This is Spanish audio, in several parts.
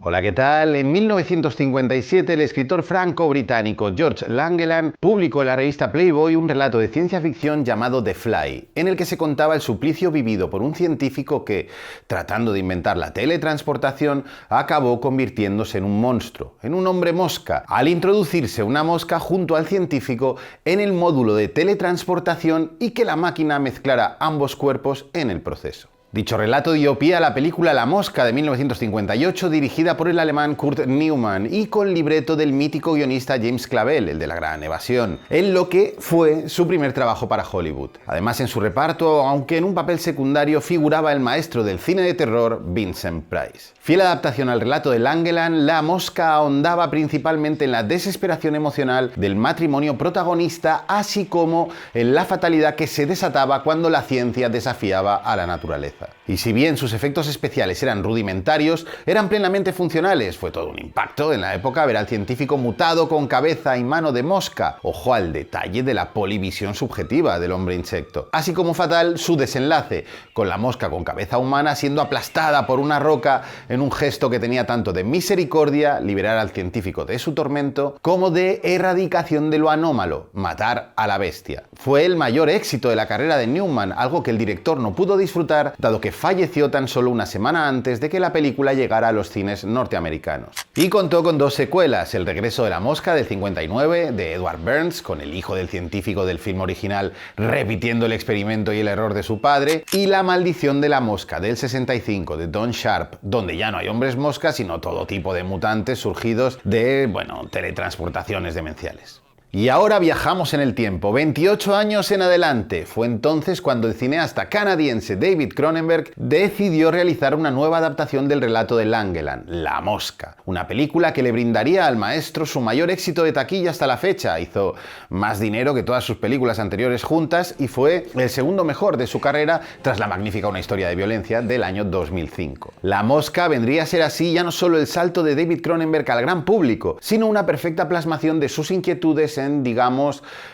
Hola, ¿qué tal? En 1957 el escritor franco-británico George Langeland publicó en la revista Playboy un relato de ciencia ficción llamado The Fly, en el que se contaba el suplicio vivido por un científico que, tratando de inventar la teletransportación, acabó convirtiéndose en un monstruo, en un hombre mosca, al introducirse una mosca junto al científico en el módulo de teletransportación y que la máquina mezclara ambos cuerpos en el proceso. Dicho relato dio pie a la película La Mosca de 1958, dirigida por el alemán Kurt Neumann y con libreto del mítico guionista James Clavell, el de La Gran Evasión, en lo que fue su primer trabajo para Hollywood. Además, en su reparto, aunque en un papel secundario, figuraba el maestro del cine de terror Vincent Price. Fiel adaptación al relato de Langeland, La Mosca ahondaba principalmente en la desesperación emocional del matrimonio protagonista, así como en la fatalidad que se desataba cuando la ciencia desafiaba a la naturaleza. Y si bien sus efectos especiales eran rudimentarios, eran plenamente funcionales. Fue todo un impacto en la época ver al científico mutado con cabeza y mano de mosca. Ojo al detalle de la polivisión subjetiva del hombre insecto. Así como fatal su desenlace, con la mosca con cabeza humana siendo aplastada por una roca en un gesto que tenía tanto de misericordia, liberar al científico de su tormento, como de erradicación de lo anómalo, matar a la bestia. Fue el mayor éxito de la carrera de Neumann, algo que el director no pudo disfrutar, dado que falleció tan solo una semana antes de que la película llegara a los cines norteamericanos. Y contó con dos secuelas: El regreso de la mosca del 59 de Edward Burns, con el hijo del científico del film original repitiendo el experimento y el error de su padre, y La maldición de la mosca del 65 de Don Sharp, donde ya no hay hombres moscas sino todo tipo de mutantes surgidos de, teletransportaciones demenciales. Y ahora viajamos en el tiempo, 28 años en adelante. Fue entonces cuando el cineasta canadiense David Cronenberg decidió realizar una nueva adaptación del relato de Langeland, La Mosca, una película que le brindaría al maestro su mayor éxito de taquilla hasta la fecha. Hizo más dinero que todas sus películas anteriores juntas y fue el segundo mejor de su carrera tras la magnífica Una historia de violencia del año 2005. La Mosca vendría a ser así ya no solo el salto de David Cronenberg al gran público, sino una perfecta plasmación de sus inquietudes en,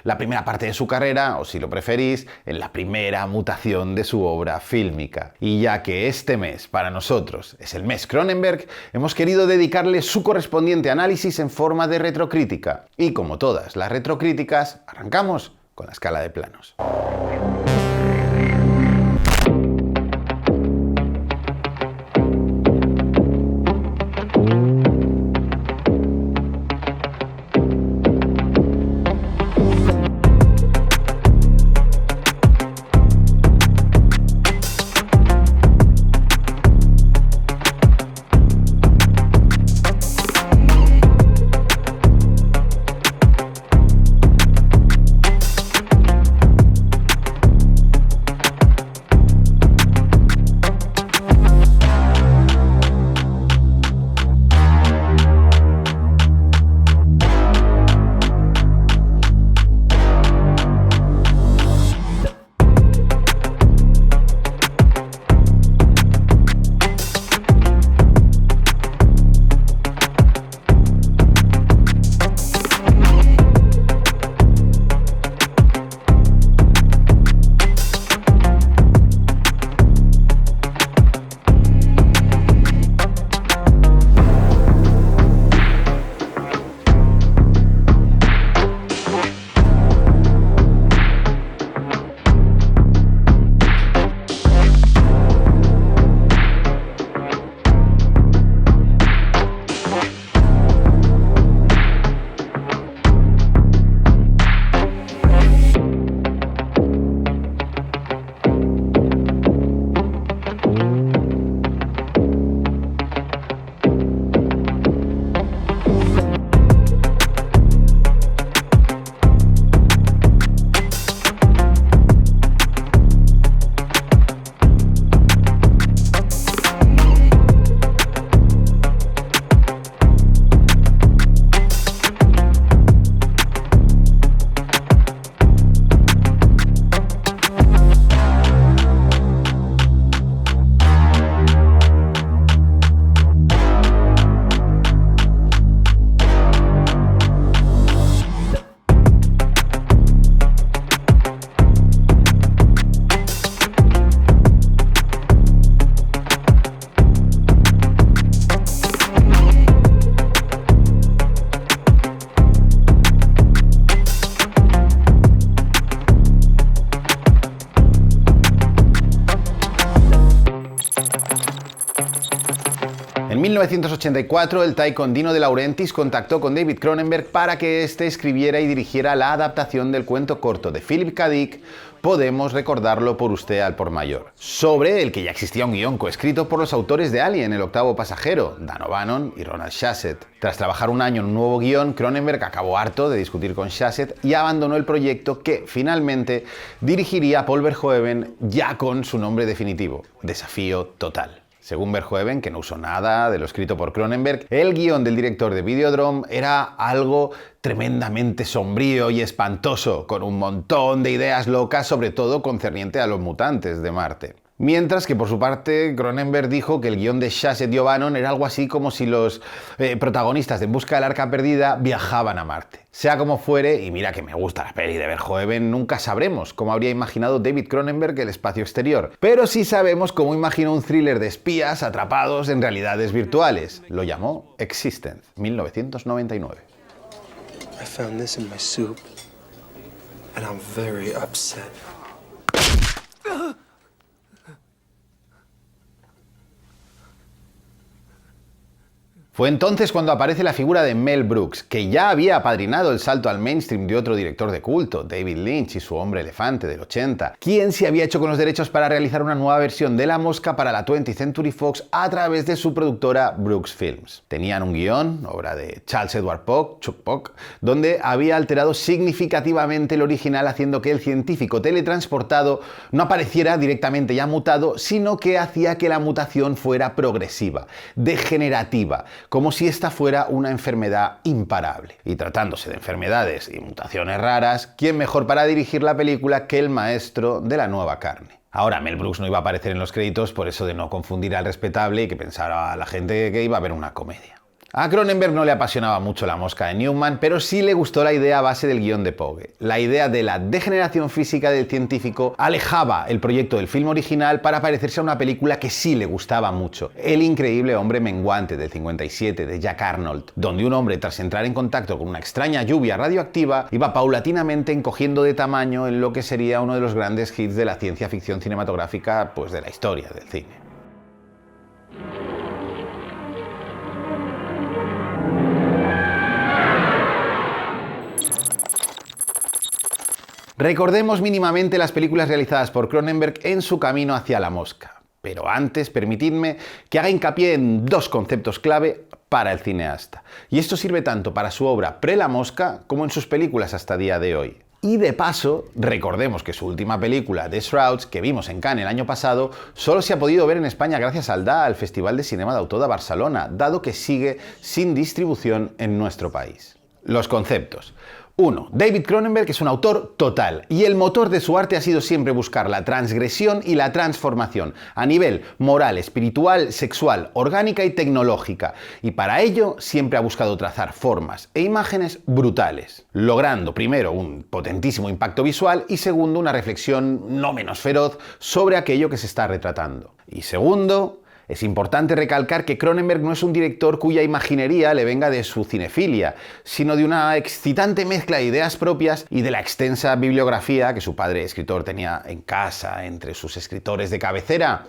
la primera parte de su carrera, o si lo preferís, en la primera mutación de su obra fílmica. Y ya que este mes, para nosotros, es el mes Cronenberg, hemos querido dedicarle su correspondiente análisis en forma de retrocrítica. Y como todas las retrocríticas, arrancamos con la escala de planos. 1984, el Taikon Dino De Laurentiis contactó con David Cronenberg para que éste escribiera y dirigiera la adaptación del cuento corto de Philip K. Dick, Podemos recordarlo por usted al por mayor, sobre el que ya existía un guión coescrito por los autores de Alien, el octavo pasajero, Dan O'Bannon y Ronald Shusett. Tras trabajar un año en un nuevo guión, Cronenberg acabó harto de discutir con Shusett y abandonó el proyecto que, finalmente, dirigiría Paul Verhoeven ya con su nombre definitivo, Desafío Total. Según Verhoeven, que no usó nada de lo escrito por Cronenberg, el guión del director de Videodrome era algo tremendamente sombrío y espantoso, con un montón de ideas locas, sobre todo concerniente a los mutantes de Marte. Mientras que por su parte Cronenberg dijo que el guión de Shusett y O'Bannon era algo así como si los protagonistas de En busca del arca perdida viajaban a Marte. Sea como fuere, y mira que me gusta la peli de Verhoeven, nunca sabremos cómo habría imaginado David Cronenberg el espacio exterior. Pero sí sabemos cómo imaginó un thriller de espías atrapados en realidades virtuales. Lo llamó Existence, 1999. I found this in my soup, and I'm very upset. Fue entonces cuando aparece la figura de Mel Brooks, que ya había apadrinado el salto al mainstream de otro director de culto, David Lynch y su Hombre Elefante del 80, quien se había hecho con los derechos para realizar una nueva versión de La Mosca para la 20th Century Fox a través de su productora Brooks Films. Tenían un guión, obra de Charles Edward Pock, Chuck Pock, donde había alterado significativamente el original, haciendo que el científico teletransportado no apareciera directamente ya mutado, sino que hacía que la mutación fuera progresiva, degenerativa, como si esta fuera una enfermedad imparable. Y tratándose de enfermedades y mutaciones raras, ¿quién mejor para dirigir la película que el maestro de la nueva carne? Ahora, Mel Brooks no iba a aparecer en los créditos por eso de no confundir al respetable y que pensara a la gente que iba a ver una comedia. A Cronenberg no le apasionaba mucho La Mosca de Newman, pero sí le gustó la idea base del guión de Pogue. La idea de la degeneración física del científico alejaba el proyecto del film original para parecerse a una película que sí le gustaba mucho, El increíble hombre menguante del 57 de Jack Arnold, donde un hombre, tras entrar en contacto con una extraña lluvia radioactiva, iba paulatinamente encogiendo de tamaño en lo que sería uno de los grandes hits de la ciencia ficción cinematográfica, pues de la historia del cine. Recordemos mínimamente las películas realizadas por Cronenberg en su camino hacia La Mosca. Pero antes, permitidme que haga hincapié en dos conceptos clave para el cineasta. Y esto sirve tanto para su obra pre-La Mosca como en sus películas hasta día de hoy. Y de paso, recordemos que su última película, The Shrouds, que vimos en Cannes el año pasado, solo se ha podido ver en España gracias al DA, al Festival de Cinema d'Autor de Barcelona, dado que sigue sin distribución en nuestro país. Los conceptos. 1. David Cronenberg es un autor total, y el motor de su arte ha sido siempre buscar la transgresión y la transformación, a nivel moral, espiritual, sexual, orgánica y tecnológica, y para ello siempre ha buscado trazar formas e imágenes brutales, logrando primero un potentísimo impacto visual y segundo una reflexión no menos feroz sobre aquello que se está retratando. Y segundo, es importante recalcar que Cronenberg no es un director cuya imaginería le venga de su cinefilia, sino de una excitante mezcla de ideas propias y de la extensa bibliografía que su padre escritor tenía en casa entre sus escritores de cabecera.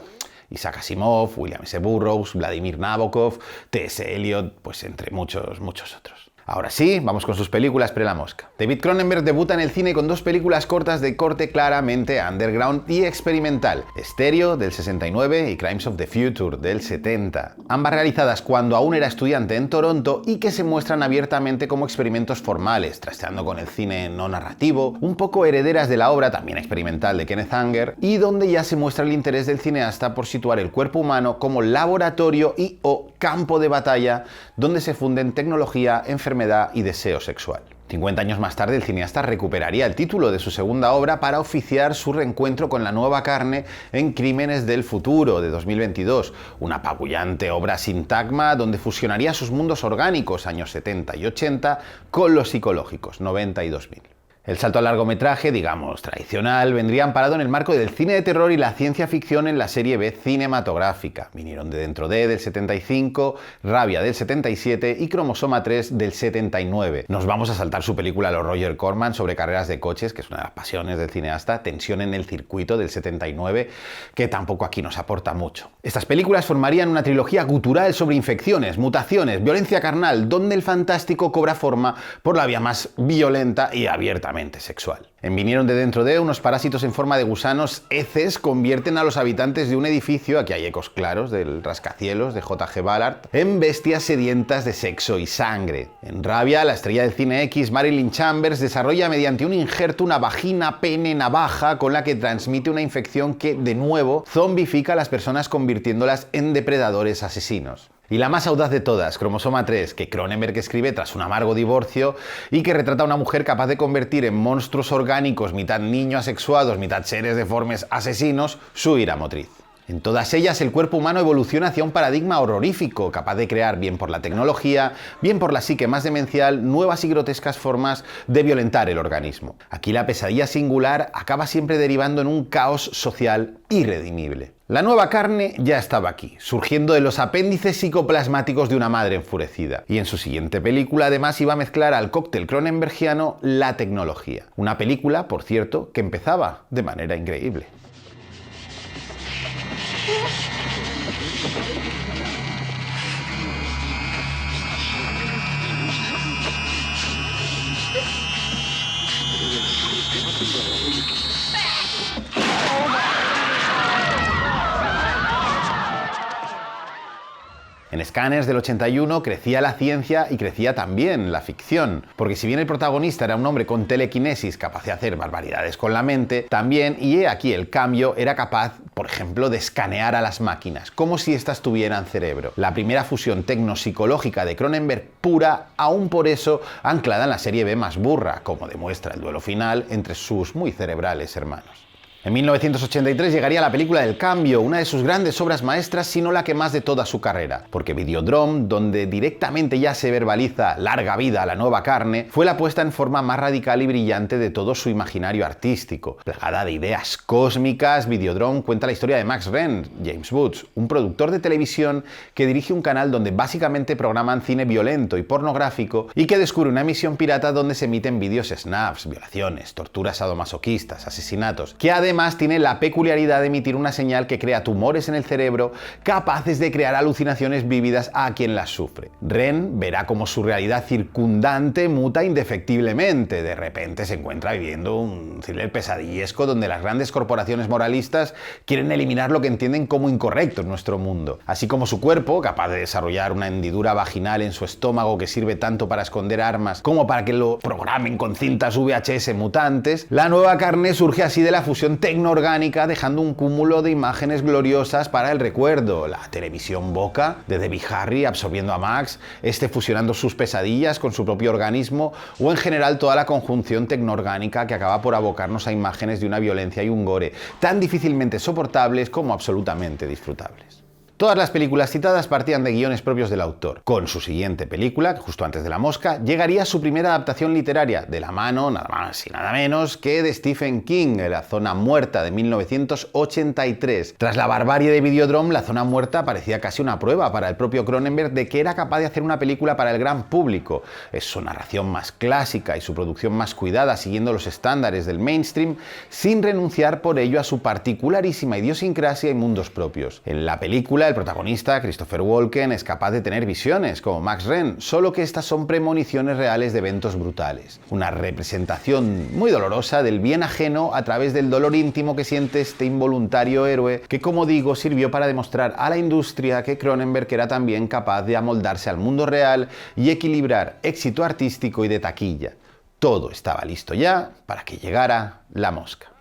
Isaac Asimov, William S. Burroughs, Vladimir Nabokov, T.S. Eliot, pues entre muchos otros. Ahora sí, vamos con sus películas pre-La Mosca. David Cronenberg debuta en el cine con dos películas cortas de corte claramente underground y experimental, Stereo del 69 y Crimes of the Future del 70, ambas realizadas cuando aún era estudiante en Toronto y que se muestran abiertamente como experimentos formales, trasteando con el cine no narrativo, un poco herederas de la obra también experimental de Kenneth Anger, y donde ya se muestra el interés del cineasta por situar el cuerpo humano como laboratorio y o campo de batalla donde se funden tecnología, enfermedad y deseo sexual. 50 años más tarde, el cineasta recuperaría el título de su segunda obra para oficiar su reencuentro con la nueva carne en Crímenes del futuro, de 2022, una apabullante obra sintagma donde fusionaría sus mundos orgánicos, años 70 y 80, con los psicológicos, 90 y 2000. El salto al largometraje, digamos, tradicional, vendría amparado en el marco del cine de terror y la ciencia ficción en la serie B cinematográfica. Vinieron de Dentro de del 75, Rabia del 77 y Cromosoma 3 del 79. Nos vamos a saltar su película Los Roger Corman sobre carreras de coches, que es una de las pasiones del cineasta, Tensión en el circuito del 79, que tampoco aquí nos aporta mucho. Estas películas formarían una trilogía gutural sobre infecciones, mutaciones, violencia carnal, donde el fantástico cobra forma por la vía más violenta y abiertamente sexual. En Vinieron de Dentro de, unos parásitos en forma de gusanos heces convierten a los habitantes de un edificio, aquí hay ecos claros del rascacielos de J.G. Ballard, en bestias sedientas de sexo y sangre. En Rabia, la estrella del cine X, Marilyn Chambers, desarrolla mediante un injerto una vagina pene navaja con la que transmite una infección que, de nuevo, zombifica a las personas convirtiéndolas en depredadores asesinos. Y la más audaz de todas, Cromosoma 3, que Cronenberg escribe tras un amargo divorcio y que retrata a una mujer capaz de convertir en monstruos orgánicos, mitad niños asexuados, mitad seres deformes asesinos, su ira motriz. En todas ellas el cuerpo humano evoluciona hacia un paradigma horrorífico, capaz de crear, bien por la tecnología, bien por la psique más demencial, nuevas y grotescas formas de violentar el organismo. Aquí la pesadilla singular acaba siempre derivando en un caos social irredimible. La nueva carne ya estaba aquí, surgiendo de los apéndices psicoplasmáticos de una madre enfurecida. Y en su siguiente película además iba a mezclar al cóctel cronenbergiano la tecnología. Una película, por cierto, que empezaba de manera increíble. En Scanners del 81 crecía la ciencia y crecía también la ficción, porque si bien el protagonista era un hombre con telequinesis capaz de hacer barbaridades con la mente, también, y he aquí el cambio, era capaz, por ejemplo, de escanear a las máquinas, como si éstas tuvieran cerebro. La primera fusión tecnopsicológica de Cronenberg pura, aún por eso anclada en la serie B más burra, como demuestra el duelo final entre sus muy cerebrales hermanos. En 1983 llegaría la película del Cambio, una de sus grandes obras maestras, sino la que más de toda su carrera, porque Videodrome, donde directamente ya se verbaliza larga vida a la nueva carne, fue la puesta en forma más radical y brillante de todo su imaginario artístico. Plagada de ideas cósmicas, Videodrome cuenta la historia de Max Renn, James Woods, un productor de televisión que dirige un canal donde básicamente programan cine violento y pornográfico y que descubre una emisión pirata donde se emiten vídeos snuffs, violaciones, torturas sadomasoquistas, asesinatos, que además tiene la peculiaridad de emitir una señal que crea tumores en el cerebro capaces de crear alucinaciones vívidas a quien las sufre. Renn verá cómo su realidad circundante muta indefectiblemente. De repente se encuentra viviendo un thriller pesadillesco donde las grandes corporaciones moralistas quieren eliminar lo que entienden como incorrecto en nuestro mundo. Así como su cuerpo, capaz de desarrollar una hendidura vaginal en su estómago que sirve tanto para esconder armas como para que lo programen con cintas VHS mutantes, la nueva carne surge así de la fusión tecnoorgánica, dejando un cúmulo de imágenes gloriosas para el recuerdo. La televisión boca de Debbie Harry absorbiendo a Max, fusionando sus pesadillas con su propio organismo, o en general toda la conjunción tecnoorgánica que acaba por abocarnos a imágenes de una violencia y un gore tan difícilmente soportables como absolutamente disfrutables. Todas las películas citadas partían de guiones propios del autor. Con su siguiente película, justo antes de La Mosca, llegaría su primera adaptación literaria, de la mano, nada más y nada menos, que de Stephen King, La Zona Muerta, de 1983. Tras la barbarie de Videodrome, La Zona Muerta parecía casi una prueba para el propio Cronenberg de que era capaz de hacer una película para el gran público. Es su narración más clásica y su producción más cuidada, siguiendo los estándares del mainstream, sin renunciar por ello a su particularísima idiosincrasia y mundos propios. En la película, el protagonista, Christopher Walken, es capaz de tener visiones, como Max Renn, solo que estas son premoniciones reales de eventos brutales. Una representación muy dolorosa del bien ajeno a través del dolor íntimo que siente este involuntario héroe, que, como digo, sirvió para demostrar a la industria que Cronenberg era también capaz de amoldarse al mundo real y equilibrar éxito artístico y de taquilla. Todo estaba listo ya para que llegara La Mosca.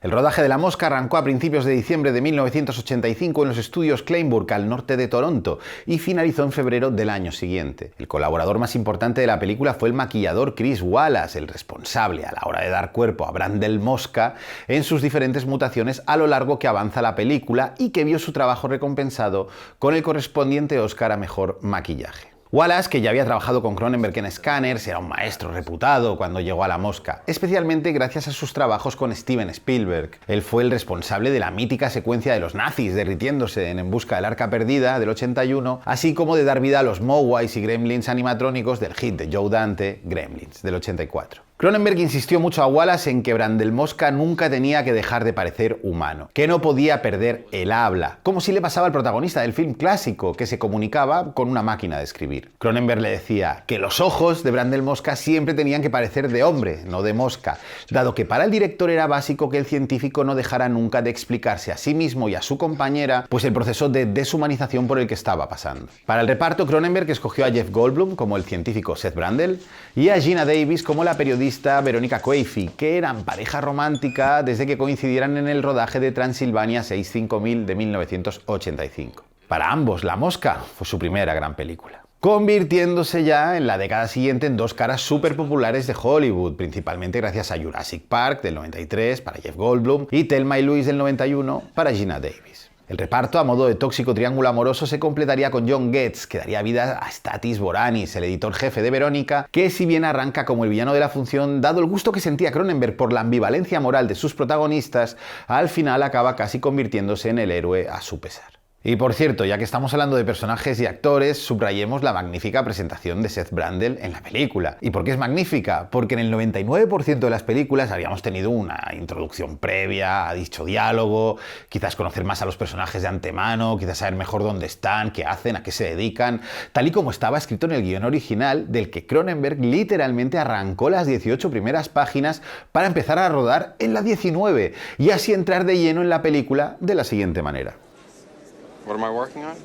El rodaje de La Mosca arrancó a principios de diciembre de 1985 en los estudios Kleinburg, al norte de Toronto, y finalizó en febrero del año siguiente. El colaborador más importante de la película fue el maquillador Chris Wallace, el responsable a la hora de dar cuerpo a Brandel Mosca en sus diferentes mutaciones a lo largo que avanza la película y que vio su trabajo recompensado con el correspondiente Oscar a Mejor Maquillaje. Wallace, que ya había trabajado con Cronenberg en Scanners, era un maestro reputado cuando llegó a La Mosca, especialmente gracias a sus trabajos con Steven Spielberg. Él fue el responsable de la mítica secuencia de los nazis derritiéndose en Busca del Arca Perdida del 81, así como de dar vida a los Mogwais y Gremlins animatrónicos del hit de Joe Dante, Gremlins, del 84. Cronenberg insistió mucho a Wallace en que Brandel Mosca nunca tenía que dejar de parecer humano, que no podía perder el habla, como si le pasaba al protagonista del film clásico, que se comunicaba con una máquina de escribir. Cronenberg le decía que los ojos de Brandel Mosca siempre tenían que parecer de hombre, no de mosca, dado que para el director era básico que el científico no dejara nunca de explicarse a sí mismo y a su compañera, pues el proceso de deshumanización por el que estaba pasando. Para el reparto, Cronenberg escogió a Jeff Goldblum como el científico Seth Brandel y a Geena Davis como la periodista Veronica Coify, que eran pareja romántica desde que coincidieran en el rodaje de Transilvania 65000 de 1985. Para ambos, La Mosca fue su primera gran película, convirtiéndose ya en la década siguiente en dos caras súper populares de Hollywood, principalmente gracias a Jurassic Park del 93 para Jeff Goldblum y Thelma y Louise del 91 para Geena Davis. El reparto, a modo de tóxico triángulo amoroso, se completaría con John Getz, que daría vida a Stathis Boranis, el editor jefe de Verónica, que si bien arranca como el villano de la función, dado el gusto que sentía Cronenberg por la ambivalencia moral de sus protagonistas, al final acaba casi convirtiéndose en el héroe a su pesar. Y por cierto, ya que estamos hablando de personajes y actores, subrayemos la magnífica presentación de Seth Brandel en la película. ¿Y por qué es magnífica? Porque en el 99% de las películas habíamos tenido una introducción previa a dicho diálogo, quizás conocer más a los personajes de antemano, quizás saber mejor dónde están, qué hacen, a qué se dedican, tal y como estaba escrito en el guión original, del que Cronenberg literalmente arrancó las 18 primeras páginas para empezar a rodar en la 19 y así entrar de lleno en la película de la siguiente manera. What am I working on?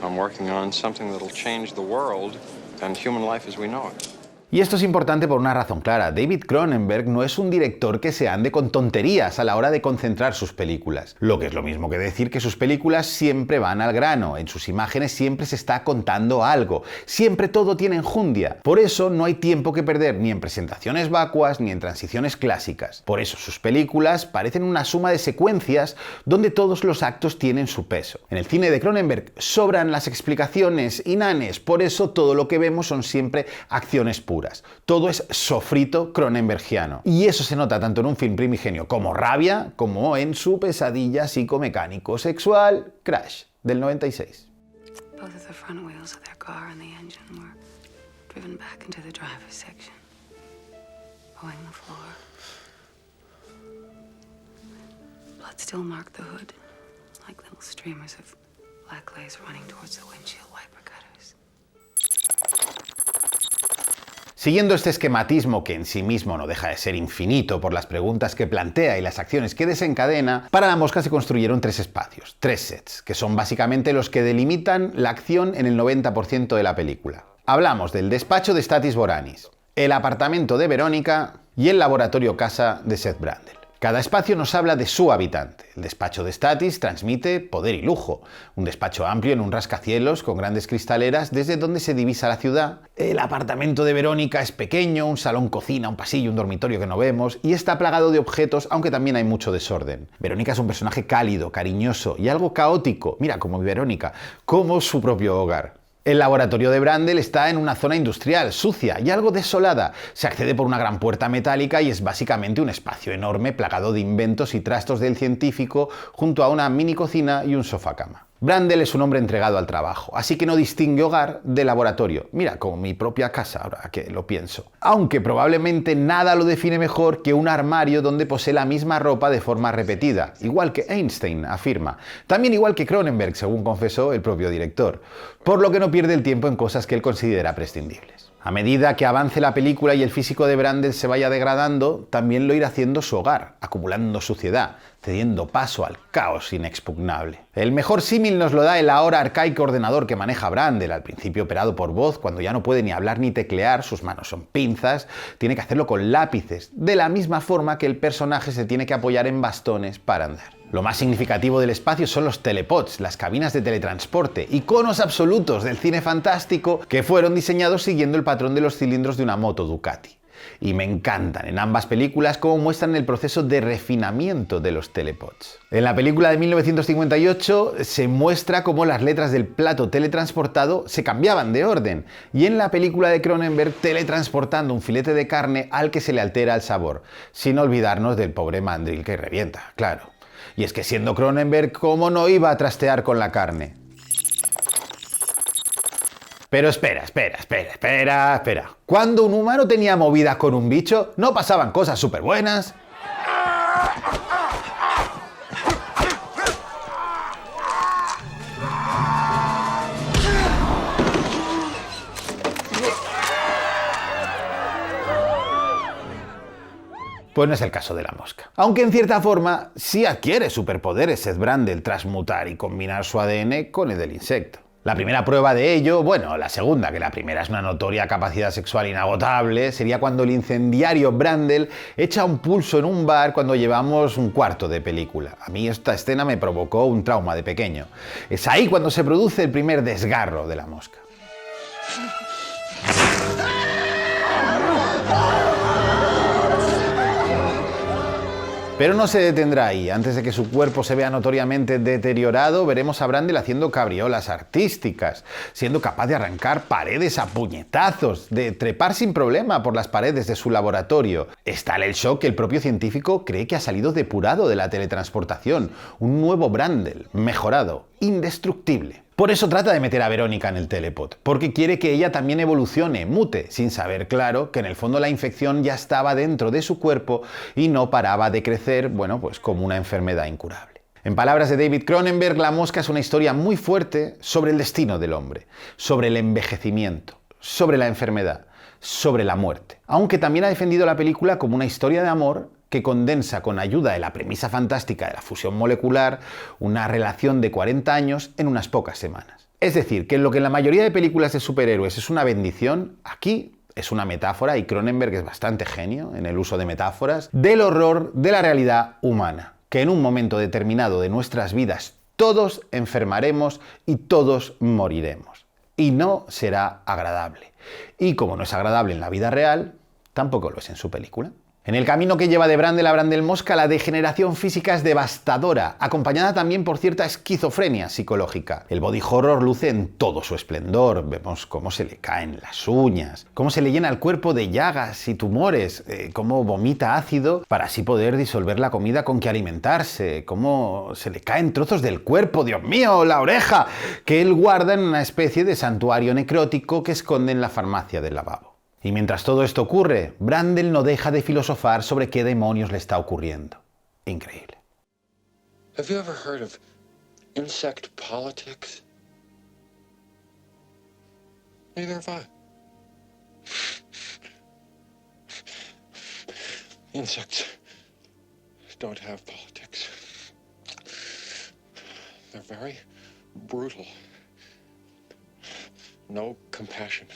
I'm working on something that'll change the world and human life as we know it. Y esto es importante por una razón clara. David Cronenberg no es un director que se ande con tonterías a la hora de concentrar sus películas. Lo que es lo mismo que decir que sus películas siempre van al grano. En sus imágenes siempre se está contando algo. Siempre todo tiene enjundia. Por eso no hay tiempo que perder ni en presentaciones vacuas ni en transiciones clásicas. Por eso sus películas parecen una suma de secuencias donde todos los actos tienen su peso. En el cine de Cronenberg sobran las explicaciones inanes. Por eso todo lo que vemos son siempre acciones puras. Todo es sofrito cronenbergiano. Y eso se nota tanto en un film primigenio como Rabia, como en su pesadilla psicomecánico sexual Crash, del 96. Both of the front wheels of their car and the engine were driven back into the driver's section, mowing the floor. Blood still marked the hood, like little streamers of black lace running towards the windshield wiper cutters. Siguiendo este esquematismo, que en sí mismo no deja de ser infinito por las preguntas que plantea y las acciones que desencadena, para La Mosca se construyeron tres espacios, tres sets, que son básicamente los que delimitan la acción en el 90% de la película. Hablamos del despacho de Stathis Boranis, el apartamento de Verónica y el laboratorio casa de Seth Brandel. Cada espacio nos habla de su habitante. El despacho de Stathis transmite poder y lujo. Un despacho amplio en un rascacielos con grandes cristaleras desde donde se divisa la ciudad. El apartamento de Verónica es pequeño, un salón cocina, un pasillo, un dormitorio que no vemos y está plagado de objetos, aunque también hay mucho desorden. Verónica es un personaje cálido, cariñoso y algo caótico, mira, como Verónica, como su propio hogar. El laboratorio de Brandel está en una zona industrial, sucia y algo desolada. Se accede por una gran puerta metálica y es básicamente un espacio enorme plagado de inventos y trastos del científico junto a una mini cocina y un sofá-cama. Brandel es un hombre entregado al trabajo, así que no distingue hogar de laboratorio. Mira, como mi propia casa, ahora que lo pienso. Aunque probablemente nada lo define mejor que un armario donde posee la misma ropa de forma repetida, igual que Einstein afirma. También igual que Cronenberg, según confesó el propio director. Por lo que no pierde el tiempo en cosas que él considera prescindibles. A medida que avance la película y el físico de Brandel se vaya degradando, también lo irá haciendo su hogar, acumulando suciedad, cediendo paso al caos inexpugnable. El mejor símil nos lo da el ahora arcaico ordenador que maneja Brandel, al principio operado por voz, cuando ya no puede ni hablar ni teclear, sus manos son pinzas, tiene que hacerlo con lápices, de la misma forma que el personaje se tiene que apoyar en bastones para andar. Lo más significativo del espacio son los telepods, las cabinas de teletransporte, iconos absolutos del cine fantástico que fueron diseñados siguiendo el patrón de los cilindros de una moto Ducati. Y me encantan en ambas películas cómo muestran el proceso de refinamiento de los telepods. En la película de 1958 se muestra cómo las letras del plato teletransportado se cambiaban de orden, y en la película de Cronenberg teletransportando un filete de carne al que se le altera el sabor, sin olvidarnos del pobre mandril que revienta, claro. Y es que siendo Cronenberg, ¿cómo no iba a trastear con la carne? Pero espera. Cuando un humano tenía movidas con un bicho, ¿no pasaban cosas súper buenas? Pues no es el caso de la mosca. Aunque en cierta forma sí adquiere superpoderes Seth Brundle tras mutar y combinar su ADN con el del insecto. La primera prueba de ello, bueno, la segunda, que la primera es una notoria capacidad sexual inagotable, sería cuando el incendiario Brundle echa un pulso en un bar cuando llevamos un cuarto de película. A mí esta escena me provocó un trauma de pequeño. Es ahí cuando se produce el primer desgarro de la mosca. Pero no se detendrá ahí. Antes de que su cuerpo se vea notoriamente deteriorado, veremos a Brundle haciendo cabriolas artísticas, siendo capaz de arrancar paredes a puñetazos, de trepar sin problema por las paredes de su laboratorio. Es tal el shock que el propio científico cree que ha salido depurado de la teletransportación, un nuevo Brundle, mejorado, indestructible. Por eso trata de meter a Verónica en el telepod, porque quiere que ella también evolucione, mute, sin saber, claro, que en el fondo la infección ya estaba dentro de su cuerpo y no paraba de crecer, bueno, pues como una enfermedad incurable. En palabras de David Cronenberg, La mosca es una historia muy fuerte sobre el destino del hombre, sobre el envejecimiento, sobre la enfermedad, sobre la muerte. Aunque también ha defendido la película como una historia de amor que condensa con ayuda de la premisa fantástica de la fusión molecular una relación de 40 años en unas pocas semanas. Es decir, que en lo que en la mayoría de películas de superhéroes es una bendición, aquí es una metáfora, y Cronenberg es bastante genio en el uso de metáforas, del horror de la realidad humana, que en un momento determinado de nuestras vidas todos enfermaremos y todos moriremos. Y no será agradable. Y como no es agradable en la vida real, tampoco lo es en su película. En el camino que lleva de Brundle a Brundle Mosca, la degeneración física es devastadora, acompañada también por cierta esquizofrenia psicológica. El body horror luce en todo su esplendor, vemos cómo se le caen las uñas, cómo se le llena el cuerpo de llagas y tumores, cómo vomita ácido para así poder disolver la comida con que alimentarse, cómo se le caen trozos del cuerpo, Dios mío, la oreja, que él guarda en una especie de santuario necrótico que esconde en la farmacia del lavabo. Y mientras todo esto ocurre, Brundle no deja de filosofar sobre qué demonios le está ocurriendo. Increíble. Have you ever heard of insect politics? Neither have I. Insects don't have politics. They're very brutal. No compassion.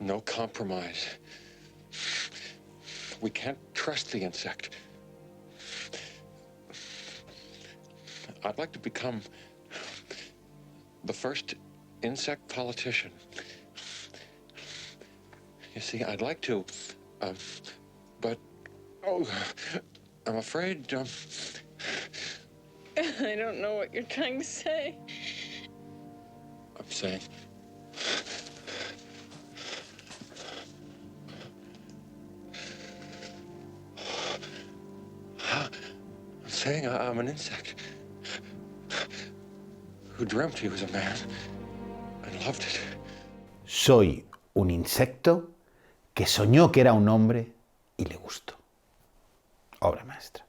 No compromise. We can't trust the insect. I'd like to become the first insect politician. You see, I'd like to, but I'm afraid. I don't know what you're trying to say. I'm saying. I'm an insect who dreamt he was a man and loved it. Soy un insecto que soñó que era un hombre y le gustó. Obra maestra.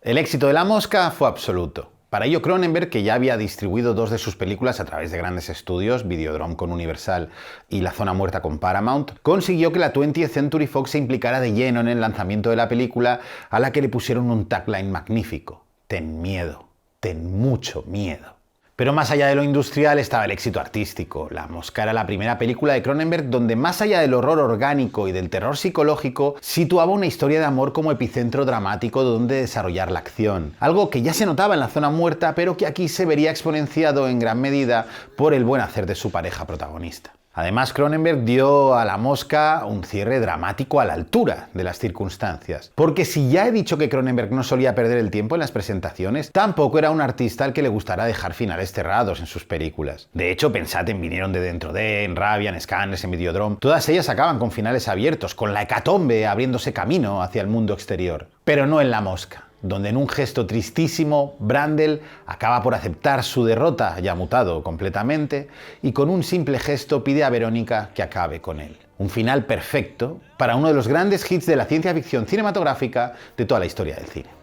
El éxito de La mosca fue absoluto. Para ello, Cronenberg, que ya había distribuido 2 de sus películas a través de grandes estudios, Videodrome con Universal y La zona muerta con Paramount, consiguió que la 20th Century Fox se implicara de lleno en el lanzamiento de la película, a la que le pusieron un tagline magnífico: ten miedo, ten mucho miedo. Pero más allá de lo industrial estaba el éxito artístico. La mosca era la primera película de Cronenberg donde, más allá del horror orgánico y del terror psicológico, situaba una historia de amor como epicentro dramático donde desarrollar la acción. Algo que ya se notaba en La zona muerta, pero que aquí se vería exponenciado en gran medida por el buen hacer de su pareja protagonista. Además, Cronenberg dio a La Mosca un cierre dramático a la altura de las circunstancias. Porque si ya he dicho que Cronenberg no solía perder el tiempo en las presentaciones, tampoco era un artista al que le gustara dejar finales cerrados en sus películas. De hecho, pensad en Vinieron de Dentro de, en Rabia, en Scanners, en Videodrome. Todas ellas acaban con finales abiertos, con la hecatombe abriéndose camino hacia el mundo exterior. Pero no en La Mosca, donde en un gesto tristísimo, Brandel acaba por aceptar su derrota, ya mutado completamente, y con un simple gesto pide a Verónica que acabe con él. Un final perfecto para uno de los grandes hits de la ciencia ficción cinematográfica de toda la historia del cine.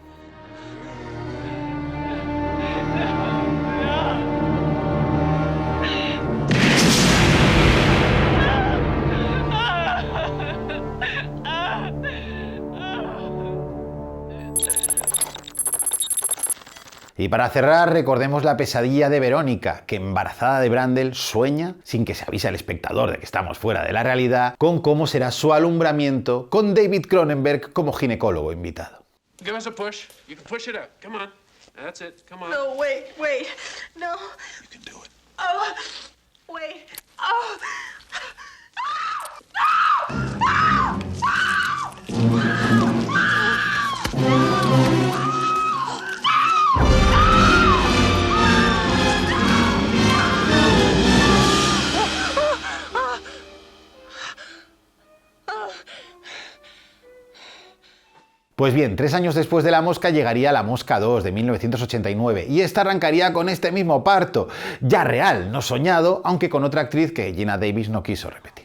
Y para cerrar, recordemos la pesadilla de Verónica, que embarazada de Brandel sueña, sin que se avise al espectador de que estamos fuera de la realidad, con cómo será su alumbramiento con David Cronenberg como ginecólogo invitado. Give us a push. You can push it up. Come on. That's it. Come on. No, wait. No. You can do it. Oh, wait. Oh. Pues bien, 3 años después de La Mosca llegaría La Mosca 2 de 1989 y esta arrancaría con este mismo parto, ya real, no soñado, aunque con otra actriz que Geena Davis no quiso repetir.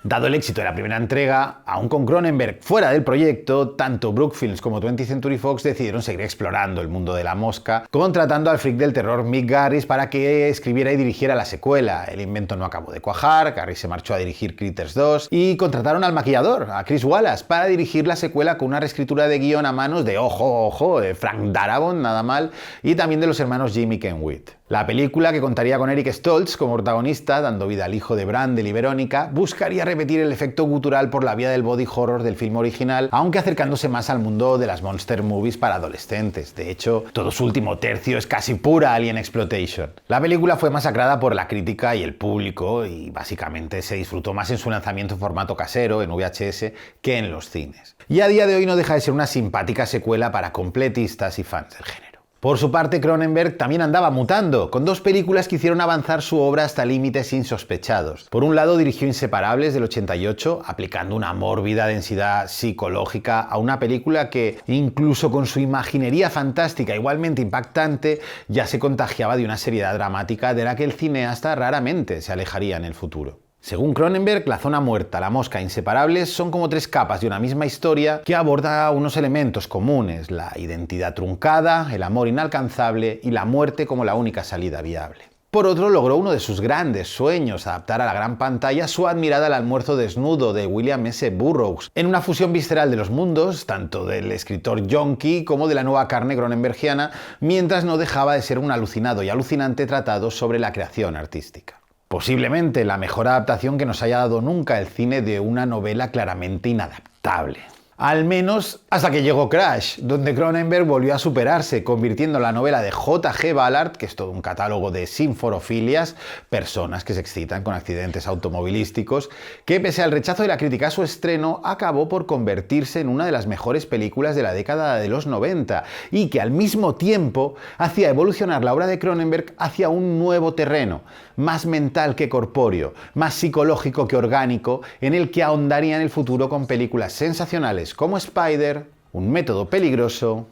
Dado el éxito de la primera entrega, aún con Cronenberg fuera del proyecto, tanto Brookfilms como 20th Century Fox decidieron seguir explorando el mundo de La Mosca, contratando al freak del terror Mick Garris para que escribiera y dirigiera la secuela. El invento no acabó de cuajar, Garris se marchó a dirigir Critters 2 y contrataron al maquillador, a Chris Wallace, para dirigir la secuela con una reescritura de guión a manos de de Frank Darabont, nada mal, y también de los hermanos Jimmy Kenwith. La película, que contaría con Eric Stoltz como protagonista, dando vida al hijo de Brandel y Verónica, buscaría repetir el efecto gutural por la vía del body horror del film original, aunque acercándose más al mundo de las monster movies para adolescentes. De hecho, todo su último tercio es casi pura alien exploitation. La película fue masacrada por la crítica y el público y básicamente se disfrutó más en su lanzamiento en formato casero, en VHS, que en los cines. Y a día de hoy no deja de ser una simpática secuela para completistas y fans del género. Por su parte, Cronenberg también andaba mutando, con 2 películas que hicieron avanzar su obra hasta límites insospechados. Por un lado, dirigió Inseparables del 88, aplicando una mórbida densidad psicológica a una película que, incluso con su imaginería fantástica igualmente impactante, ya se contagiaba de una seriedad dramática de la que el cineasta raramente se alejaría en el futuro. Según Cronenberg, La Zona Muerta, La Mosca e Inseparables son como 3 capas de una misma historia que aborda unos elementos comunes: la identidad truncada, el amor inalcanzable y la muerte como la única salida viable. Por otro, logró uno de sus grandes sueños, adaptar a la gran pantalla su admirada El almuerzo desnudo de William S. Burroughs, en una fusión visceral de los mundos, tanto del escritor yonki como de la nueva carne cronenbergiana, mientras no dejaba de ser un alucinado y alucinante tratado sobre la creación artística. Posiblemente la mejor adaptación que nos haya dado nunca el cine de una novela claramente inadaptable. Al menos hasta que llegó Crash, donde Cronenberg volvió a superarse, convirtiendo la novela de J.G. Ballard, que es todo un catálogo de sinforofilias, personas que se excitan con accidentes automovilísticos, que pese al rechazo de la crítica a su estreno, acabó por convertirse en una de las mejores películas de la década de los 90, y que al mismo tiempo hacía evolucionar la obra de Cronenberg hacia un nuevo terreno, más mental que corpóreo, más psicológico que orgánico, en el que ahondaría en el futuro con películas sensacionales como Spider, Un método peligroso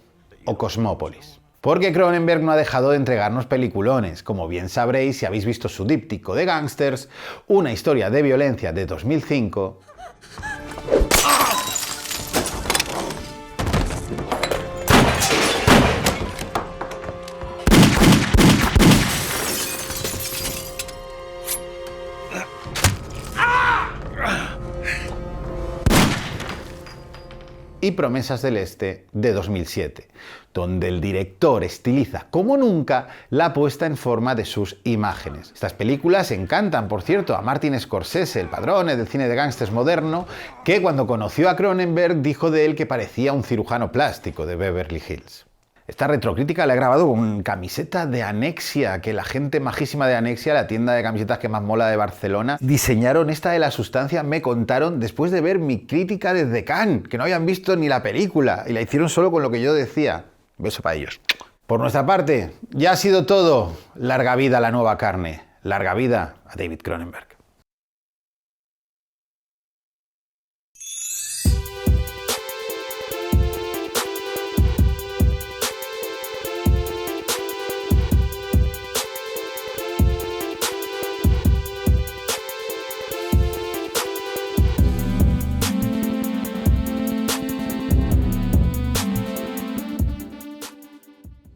o Cosmópolis. Porque Cronenberg no ha dejado de entregarnos peliculones, como bien sabréis si habéis visto su díptico de Gangsters, Una historia de violencia de 2005, y Promesas del Este de 2007, donde el director estiliza como nunca la puesta en forma de sus imágenes. Estas películas encantan, por cierto, a Martin Scorsese, el padrone del cine de gángsters moderno, que cuando conoció a Cronenberg dijo de él que parecía un cirujano plástico de Beverly Hills. Esta retrocrítica la he grabado con camiseta de Anexia, que la gente majísima de Anexia, la tienda de camisetas que más mola de Barcelona, diseñaron esta de La Sustancia, me contaron, después de ver mi crítica desde Cannes, que no habían visto ni la película, y la hicieron solo con lo que yo decía. Beso para ellos. Por nuestra parte, ya ha sido todo. Larga vida a la nueva carne. Larga vida a David Cronenberg.